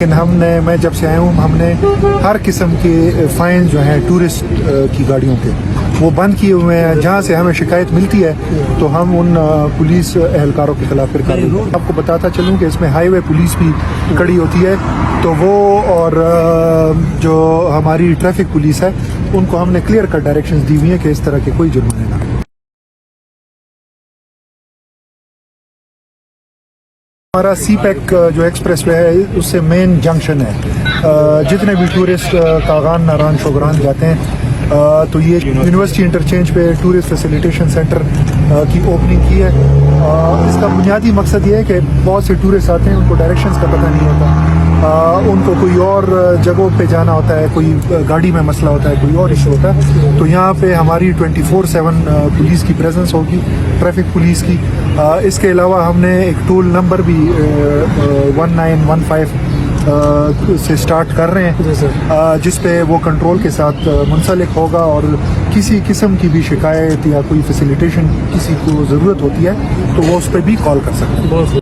میں جب سے آیا ہوں ہم نے ہر قسم کے فائن جو ہیں ٹورسٹ کی گاڑیوں کے وہ بند کیے ہوئے ہیں. جہاں سے ہمیں شکایت ملتی ہے تو ہم ان پولیس اہلکاروں کے خلاف پھر کارروائی کریں. آپ کو بتاتا چلوں کہ اس میں ہائی وے پولیس بھی کھڑی ہوتی ہے تو وہ اور جو ہماری ٹریفک پولیس ہے ان کو ہم نے کلیئر کٹ ڈائریکشنز دی ہوئی ہیں کہ اس طرح کے کوئی جرمانے نہ. ہمارا سی پیک جو ایکسپریس وے ہے اس سے مین جنکشن ہے. جتنے بھی ٹورسٹ کاغان ناران شوگران جاتے ہیں تو یہ یونیورسٹی انٹرچینج پہ ٹورسٹ فیسیلیٹیشن سینٹر کی اوپننگ کی ہے. اس کا بنیادی مقصد یہ ہے کہ بہت سے ٹورسٹ آتے ہیں ان کو ڈائریکشنز کا پتہ نہیں ہوتا, ان کو کوئی اور جگہوں پہ جانا ہوتا ہے, کوئی گاڑی میں مسئلہ ہوتا ہے, کوئی اور ایشو ہوتا ہے, تو یہاں پہ ہماری 24/7 پولیس کی پریزنس ہوگی, ٹریفک پولیس کی. اس کے علاوہ ہم نے ایک ٹول نمبر بھی 1915 سے سٹارٹ کر رہے ہیں جس پہ وہ کنٹرول کے ساتھ منسلک ہوگا اور کسی قسم کی بھی شکایت یا کوئی فیسیلیٹیشن کسی کو ضرورت ہوتی ہے تو وہ اس پہ بھی کال کر سکتے ہیں.